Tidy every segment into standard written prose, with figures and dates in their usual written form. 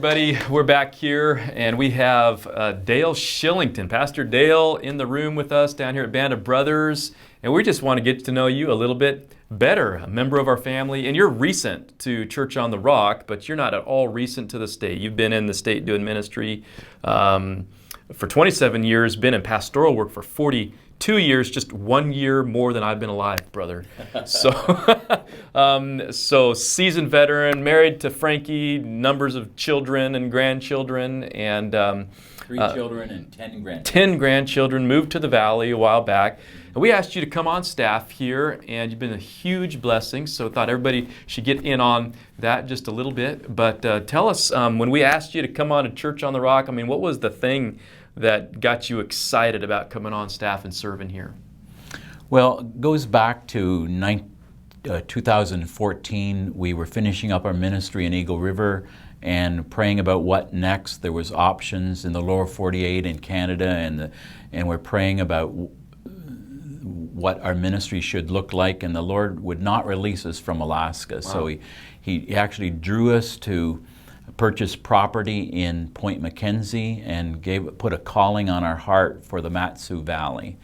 everybody. We're back here, and we have Dale Shillington, Pastor Dale, in the room with us down here at Band of Brothers. And we just want to get to know you a little bit better, a member of our family. And you're recent to Church on the Rock, but you're not at all recent to the state. You've been in the state doing ministry for 27 years, been in pastoral work for 42 years, just 1 year more than I've been alive, brother. So seasoned veteran, married to Frankie, numbers of children and grandchildren, and 3 children and 10 grandchildren. 10 grandchildren, moved to the Valley a while back. And we asked you to come on staff here, and you've been a huge blessing, so thought everybody should get in on that just a little bit. But tell us, when we asked you to come on to Church on the Rock, I mean, what was the thing that got you excited about coming on staff and serving here? Well, it goes back to 2014. We were finishing up our ministry in Eagle River and praying about what next. There was options in the lower 48 in Canada, and we're praying about what our ministry should look like, and the Lord would not release us from Alaska. Wow. So he actually drew us to purchase property in Point Mackenzie and put a calling on our heart for the Mat-Su Valley.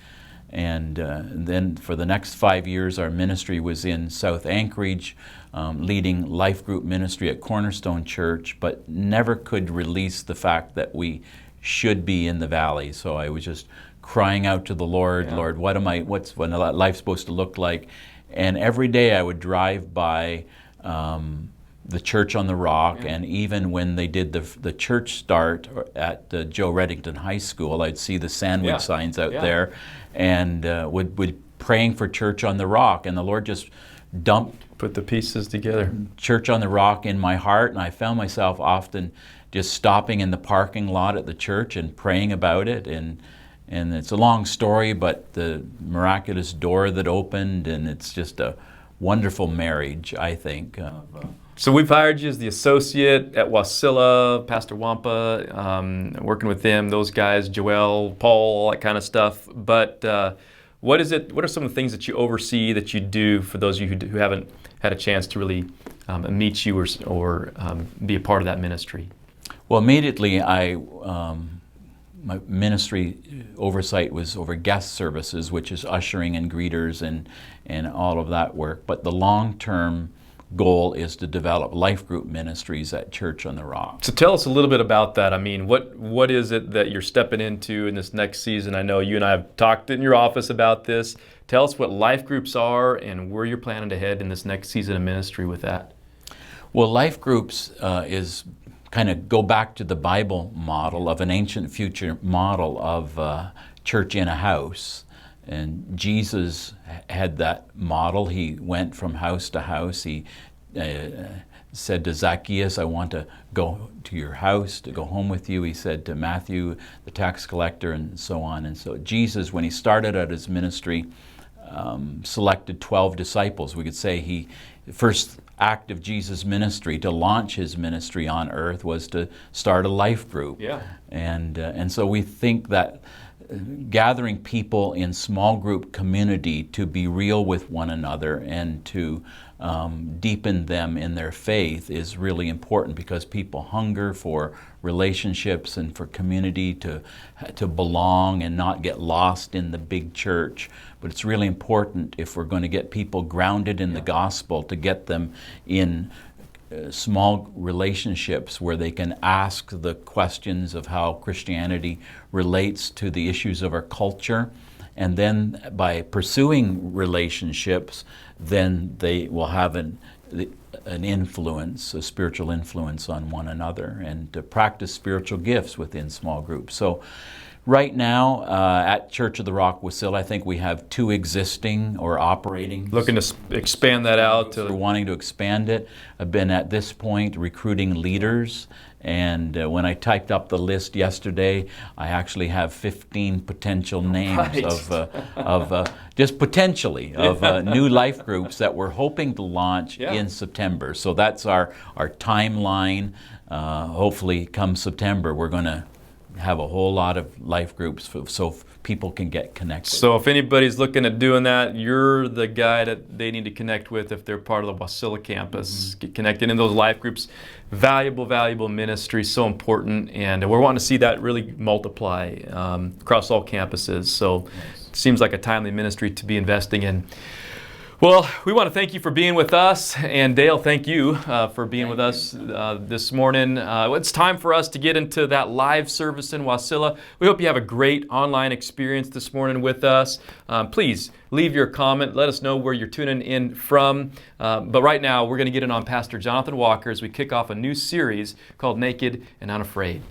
And then for the next 5 years, our ministry was in South Anchorage, leading life group ministry at Cornerstone Church, but never could release the fact that we should be in the valley. So I was just crying out to the Lord, yeah. Lord, what's life's supposed to look like? And every day I would drive by the Church on the Rock, yeah. And even when they did the church start at Joe Reddington High School, I'd see the sandwich, yeah. signs out, yeah. there, and would praying for Church on the Rock, and the Lord just put the pieces together. Church on the Rock in my heart, and I found myself often just stopping in the parking lot at the church and praying about it, and it's a long story, but the miraculous door that opened, and it's just a wonderful marriage, I think. So we've hired you as the associate at Wasilla, Pastor Wampa, working with them, those guys, Joel, Paul, all that kind of stuff. But what are some of the things that you oversee, that you do for those of you who haven't had a chance to really meet you or be a part of that ministry? Well, immediately my ministry oversight was over guest services, which is ushering and greeters and all of that work. But the long-term goal is to develop life group ministries at Church on the Rock. So tell us a little bit about that. I mean, what is it that you're stepping into in this next season? I know you and I have talked in your office about this. Tell us what life groups are and where you're planning to head in this next season of ministry with that. Well, life groups is kind of go back to the Bible model of an ancient future model of church in a house. And Jesus had that model. He went from house to house. He said to Zacchaeus, I want to go to your house, to go home with you. He said to Matthew, the tax collector, and so on. And so Jesus, when he started out his ministry, selected 12 disciples. We could say the first act of Jesus' ministry to launch his ministry on earth was to start a life group. Yeah. And so we think that gathering people in small group community to be real with one another and to deepen them in their faith is really important, because people hunger for relationships and for community, to belong and not get lost in the big church. But it's really important, if we're going to get people grounded in the gospel, to get them in small relationships where they can ask the questions of how Christianity relates to the issues of our culture. And then by pursuing relationships, then they will have an influence, a spiritual influence on one another, and to practice spiritual gifts within small groups. So right now at Church of the Rock, Wasilla, I think we have 2 existing or operating. Looking to expand that out. We're wanting to expand it. I've been at this point recruiting leaders, and when I typed up the list yesterday, I actually have 15 potential names, right, of just potentially of new life groups that we're hoping to launch, yeah, in September. So that's our timeline. Hopefully come September we're going to have a whole lot of life groups so people can get connected. So if anybody's looking at doing that, you're the guy that they need to connect with if they're part of the Wasilla campus. Get connected in those life groups. Valuable ministry, so important, and we're wanting to see that really multiply across all campuses. So it seems like a timely ministry to be investing in. Well, we want to thank you for being with us, and Dale, thank you for being with us this morning. It's time for us to get into that live service in Wasilla. We hope you have a great online experience this morning with us. Please leave your comment. Let us know where you're tuning in from. But right now, we're going to get in on Pastor Jonathan Walker as we kick off a new series called Naked and Unafraid.